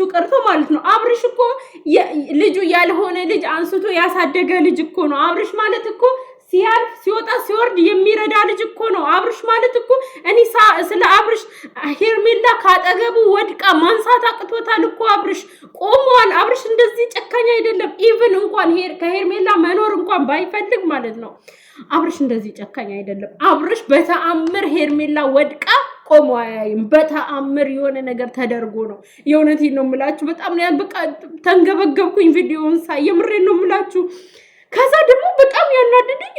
ቀርቶ ማለት ነው አብርሽ እኮ ልጁ ያልሆነ ልጅ አንስቶ ያሳደገ ልጅ እኮ ነው አብርሽ ማለት እኮ ሲያልፍ ሲወጣ ሲወርድ የሚረዳ ልጅ እኮ ነው አብርሽ ማለት እኮ እኔ ስለ አብርሽ ሄርሜላ ካጠገቡ ወድቃ ማንሳት አቅቶታል እኮ አብርሽ ቆሟል አብርሽ እንደዚህ ጨካኝ አይደለም ኢቭን እንኳን ከሄርሜላ መኖር እንኳን ባይፈልግ ማለት ነው አብርሽ እንደዚህ ጨካኝ አይደለም አብርሽ በተአምር ሄርሜላ ወድቃ ቆሞ አያይም በተአምር የሆነ ነገር ተደርጎ ነው የእውነቴን ነው የምላችሁ በጣም ነው በቃ ተንገበገብኩኝ ቪዲዮውን ሳይ የምሬን ነው የምላችሁ ከዛ ደግሞ በጣም ያናደደኝ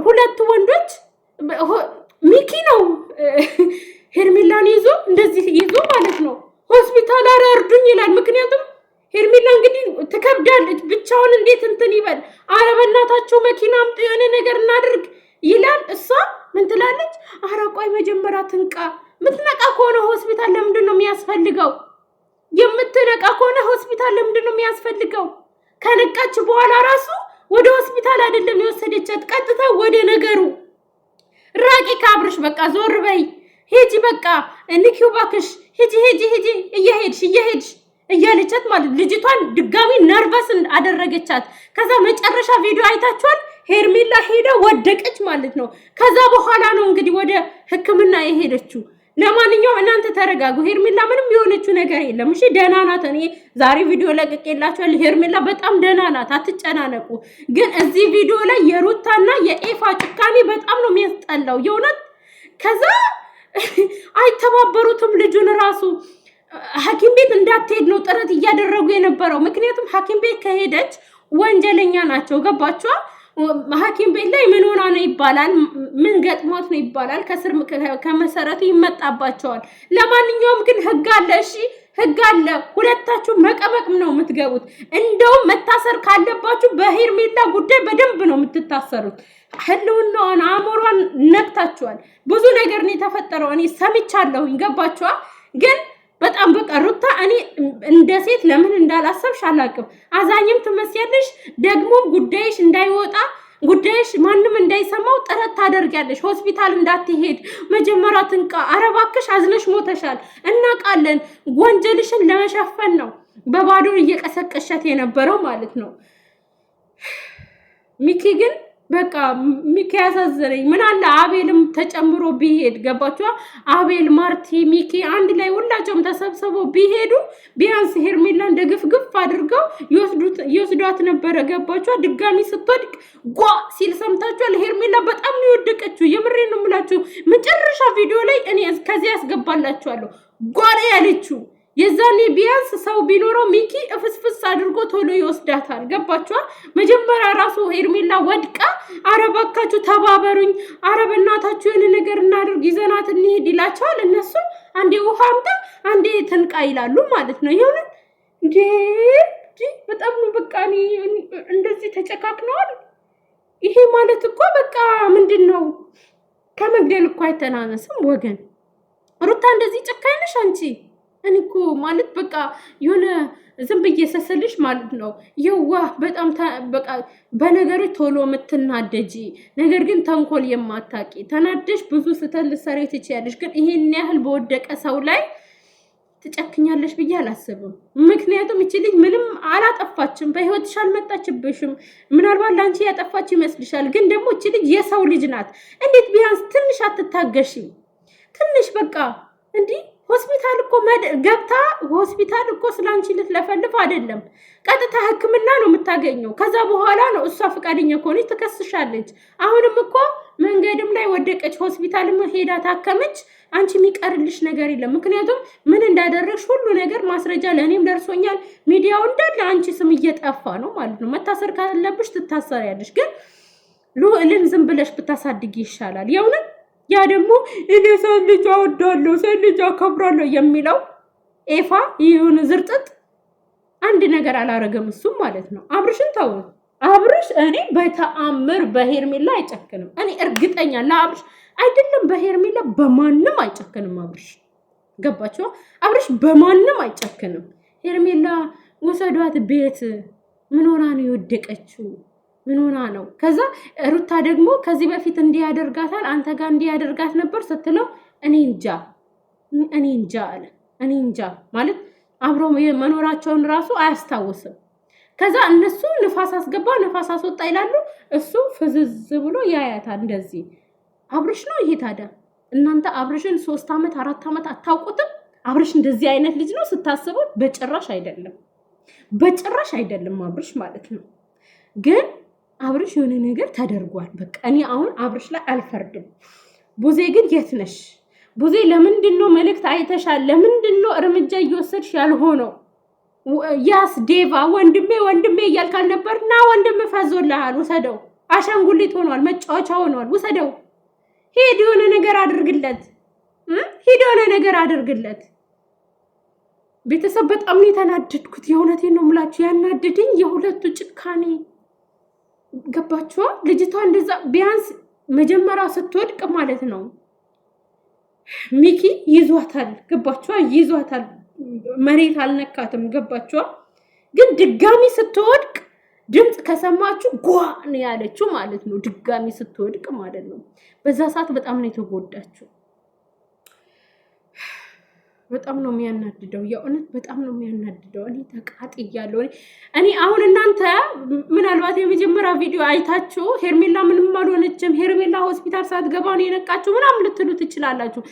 ሁለት ወንዶች ሚኪ ነው ሄርሜላን ይዞ እንደዚህ ይዞ ማለት ነው ሆስፒታል አርዱኝ ይላል ምክንያቱም ሄርሜላ እንግዲህ ተከብዳለች ብቻውን እንዴት እንትን ይበል አረ በእናታችሁ መኪና አምጡ የሆነ ነገር እናድርግ ይላል እሷ ምን ትላለች አረ ቆይ መጀመሪያ ትንቃ ምትነቃ ከሆነ ሆስፒታል ለምንድን ነው የሚያስፈልገው የምትነቃ ከሆነ ሆስፒታል ለምንድን ነው የሚያስፈልገው ከነቃች በኋላ ራሱ ወደ ሆስፒታል አይደለም የወሰደቻት ቀጥታ ወደ ነገሩ ራቂ ካብርሽ በቃ ዞር በይ ሂጂ በቃ እንኪው ባክሽ ሂጂ እየሄድሽ እያለቻት ማለት ልጅቷን ድጋሚ ነርቨስ አደረገቻት ከዛ መጨረሻ ቪዲዮ አይታችኋል ሄርሜላ ሄዳ ወደቀች ማለት ነው ከዛ በኋላ ነው እንግዲህ ወደ ህክምና የሄደችው ለማንኛውም እናንተ ተረጋጉ ሄርሜላ ምንም የሆነችው ነገር የለም እሺ ደህና ናት እኔ ዛሬ ቪዲዮ ለቀቄላችኋለሁ ሄርሜላ በጣም ደህና ናት አትጨናነቁ ግን እዚህ ቪዲዮ ላይ የሩታና የኤፋ ጭካኔ በጣም ነው የሚያስጠላው የእውነት ከዛ አይተባበሩትም ልጁን ራሱ ሐኪም ቤት እንዳትሄድ ነው ጥረት እያደረጉ የነበረው ምክንያቱም ሐኪም ቤት ከሄደች ወንጀለኛ ናቸው ገባችሁ ሐኪም ቤት ላይ ምን ሆና ነው ይባላል ምን ገጥሞት ነው ይባላል ከስር ከመሰረቱ ይመጣባቸዋል ለማንኛውም ግን ህግ አለ እሺ ህግ አለ ሁለታችሁ መቀመቅም ነው የምትገቡት እንደውም መታሰር ካለባችሁ በሄርሜላ ጉዳይ በደንብ ነው የምትታሰሩት ህልውናዋን አሞሯን ነክታችኋል ብዙ ነገር ነው የተፈጠረው እኔ ሰምቻለሁ ገባችሁ ግን በጣም በቃ ሩታ እኔ እንደ ሴት ለምን እንዳላሰብሽ አላቅም አዛኝም ትመስያለሽ ደግሞ ጉዳይሽ እንዳይወጣ ጉዳይሽ ማንንም እንዳይሰማው ጥረት ታደርጊያለሽ ሆስፒታል እንዳትሄድ መጀመሪያ ትንቃ አረባክሽ አዝነሽ ሞተሻል እናቃለን ወንጀልሽን ለመሸፈን ነው በባዶ እየቀሰቀሻት የነበረው ማለት ነው ሚኪ ግን በቃ ሚኪ ያሳዘነኝ ምን አለ አቤልም ተጨምሮ ቢሄድ ገባችሁ አቤል ማርቲ ሚኪ አንድ ላይ ሁላቸውም ተሰብስበው ቢሄዱ ቢያንስ ሄርሜላን ደግፍግፍ አድርገው ይወስዷት ነበር ገባችሁ ድጋሚ ስትወድቅ ጓ ሲል ሰምታችኋል ሄርሜላ በጣም ነው የወደቀችው የምሬን ነው የምላችሁ መጨረሻ ቪዲዮ ላይ እኔ ከዚህ ያስገባላችኋለሁ ጓሬ ያለችው የዛኔ ቢያንስ ሰው ቢኖረው ሚኪ እፍስፍስ አድርጎ ቶሎ ይወስዳታል ገባችሁ መጀመሪያ ራሱ ሄርሜላ ወድቃ አረባካችሁ ተባበሩኝ አረበናታችሁ የሆነ ነገር እናድርግ ይዘናት እንሄድ ይላቸዋል እነሱ አንዴ ውሃ አምጣ አንዴ ትንቃ ይላሉ ማለት ነው ይሁን እንዴ በጣም ነው በቃ እንደዚህ ተጨካክነዋል ይሄ ማለት እኮ በቃ ምንድነው ከመግደል እኮ አይተናነስም ወገን ሩታ እንደዚህ ጨካኝ ነሽ አንቺ እኔኮ ማለት በቃ የሆነ ዝም በየሰሰልሽ ማለት ነው የዋህ በጣም በቃ በነገሮች ቶሎ የምትናደጂ ነገር ግን ተንኮል የማታቂ ተናደሽ ብዙ ስተል ሰሪ ትችያለሽ ግን ይሄን ያህል በወደቀ ሰው ላይ ትጨክኛለሽ ብዬ አላስብም ምክንያቱም እቺ ልጅ ምንም አላጠፋችም በህይወትሽ አልመጣችብሽም ምናልባት ላንቺ ያጠፋች ይመስልሻል ግን ደግሞ እቺ ልጅ የሰው ልጅ ናት እንዴት ቢያንስ ትንሽ አትታገሺ ትንሽ በቃ እንዴ ሆስፒታል እኮ ገብታ ሆስፒታል እኮ ስላንቺ ልትለፈልፍ አይደለም ቀጥታ ህክምና ነው የምታገኘው ከዛ በኋላ ነው እሷ ፈቃደኛ ከሆነች ትከስሻለች አሁንም እኮ መንገድም ላይ ወደቀች ሆስፒታልም ሄዳ ታከመች አንቺ የሚቀርልሽ ነገር የለም ምክንያቱም ምን እንዳደረግሽ ሁሉ ነገር ማስረጃ ለኔም ደርሶኛል ሚዲያው እንዳለ አንቺ ስም እየጠፋ ነው ማለት ነው መታሰር ካለብሽ ትታሰሪያለሽ ግን ሉልን ዝም ብለሽ ብታሳድጊ ይሻላል የውነት ያ ደግሞ እኔ ሰው ልጅ አወዳለሁ ሰው ልጅ አከብራለሁ የሚለው ኤፋ ይሁን ዝርጥጥ አንድ ነገር አላረገም እሱ ማለት ነው አብርሽን ታው አብርሽ እኔ በተአምር በሄርሜላ አይጨክንም እኔ እርግጠኛ ለአብርሽ አይደለም በሄርሜላ በማንንም አይጨክንም አብርሽ ገባችሁ አብርሽ በማንንም አይጨክንም ሄርሜላ ወሰዷት ቤት ምን ሆና ነው የወደቀችው ምን ሆና ነው ከዛ ሩታ ደግሞ ከዚህ በፊት እንዲያደርጋታል አንተ ጋር እንዲያደርጋት ነበር ስትለው እኔ እንጃ አለ እኔ እንጃ ማለት አብረው መኖራቸውን ራሱ አያስታውስም። ከዛ እነሱ ንፋስ አስገባ ንፋስ አስወጣ ይላሉ። እሱ ፍዝዝ ብሎ ያያታል እንደዚህ። አብርሽ ነው ይሄ ታዲያ። እናንተ አብርሽን 3 ዓመት 4 ዓመት አታውቁትም? አብርሽ እንደዚህ አይነት ልጅ ነው ስታስቡት? በጭራሽ አይደለም፣ በጭራሽ አይደለም አብርሽ ማለት ነው። ግን አብርሽ የሆነ ነገር ተደርጓል። በቃ እኔ አሁን አብርሽ ላይ አልፈርድም። ቡዜ ግን የት ነሽ ቡዜ? ለምንድነው መልእክት አይተሻል? ለምንድነው እርምጃ እየወሰድሽ ያልሆነው? ያስ ዴቫ ወንድሜ ወንድሜ እያልካል ነበር። ና ወንድም ፈዞልሃል፣ ውሰደው። አሻንጉሊት ሆኗል፣ መጫወቻ ሆኗል፣ ውሰደው። ሄድ የሆነ ነገር አድርግለት፣ ሄድ የሆነ ነገር አድርግለት። ቤተሰብ በጣም ነው የተናደድኩት። የእውነቴን ነው የምላችሁ። ያናደደኝ የሁለቱ ጭካኔ ገባችኋ? ልጅቷ እንደዛ ቢያንስ መጀመሪያ ስትወድቅ ማለት ነው ሚኪ ይዟታል። ገባችኋ? ይዟታል፣ መሬት አልነካትም። ገባችኋ? ግን ድጋሚ ስትወድቅ ድምፅ ከሰማችሁ ጓ ነው ያለችው ማለት ነው። ድጋሚ ስትወድቅ ማለት ነው። በዛ ሰዓት በጣም ነው የተጎዳችው። በጣም ነው የሚያናድደው። የእውነት በጣም ነው የሚያናድደው። እኔ ተቃጥያለሁ። እኔ አሁን እናንተ ምናልባት የመጀመሪያ ቪዲዮ አይታችሁ ሄርሜላ ምንም አልሆነችም፣ ሄርሜላ ሆስፒታል ሳትገባ ነው የነቃችሁ ምናምን ልትሉ ትችላላችሁ።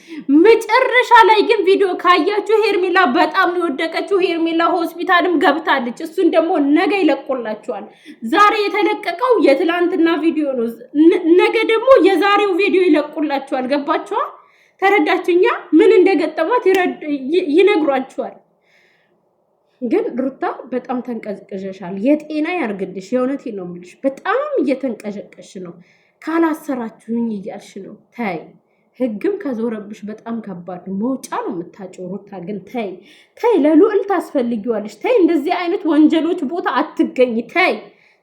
መጨረሻ ላይ ግን ቪዲዮ ካያችሁ ሄርሜላ በጣም ነው የወደቀችው። ሄርሜላ ሆስፒታልም ገብታለች። እሱን ደግሞ ነገ ይለቁላችኋል። ዛሬ የተለቀቀው የትላንትና ቪዲዮ ነው። ነገ ደግሞ የዛሬው ቪዲዮ ይለቁላችኋል። ገባችኋል? ተረዳችሁኛ? ምን እንደገጠማት ይነግሯችኋል። ግን ሩታ በጣም ተንቀዝቅዘሻል። የጤና ያርግልሽ። የእውነቴን ነው የምልሽ። በጣም እየተንቀዠቀሽ ነው። ካላሰራችሁኝ እያልሽ ነው። ታይ ህግም ከዞረብሽ በጣም ከባድ መውጫ ነው የምታጭው። ሩታ ግን ታይ ታይ፣ ለልዑል ታስፈልጊዋለሽ። ታይ እንደዚህ አይነት ወንጀሎች ቦታ አትገኝ። ታይ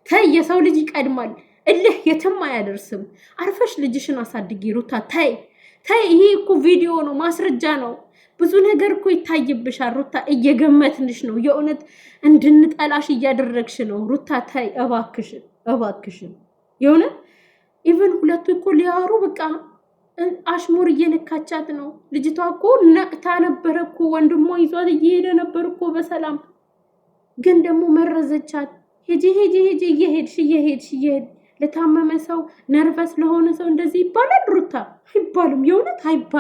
ታይ፣ የሰው ልጅ ይቀድማል። እልህ የትም አያደርስም። አርፈሽ ልጅሽን አሳድጊ ሩታ። ታይ ታይ፣ ይሄ እኮ ቪዲዮ ነው፣ ማስረጃ ነው። ብዙ ነገር እኮ ይታይብሻል ሩታ። እየገመትንሽ ነው። የእውነት እንድንጠላሽ እያደረግሽ ነው ሩታ። ታይ እባክሽን፣ እባክሽን። የእውነት ኢቨን ሁለቱ እኮ ሊያወሩ በቃ አሽሙር እየነካቻት ነው። ልጅቷ እኮ ነቅታ ነበረ እኮ። ወንድሟ ይዟት እየሄደ ነበር እኮ በሰላም። ግን ደግሞ መረዘቻት። ሄጂ ሄጂ ሄጂ፣ እየሄድሽ ለታመመ ሰው ነርቨስ ለሆነ ሰው እንደዚህ ይባላል ሩታ? አይባልም። የእውነት አይባልም።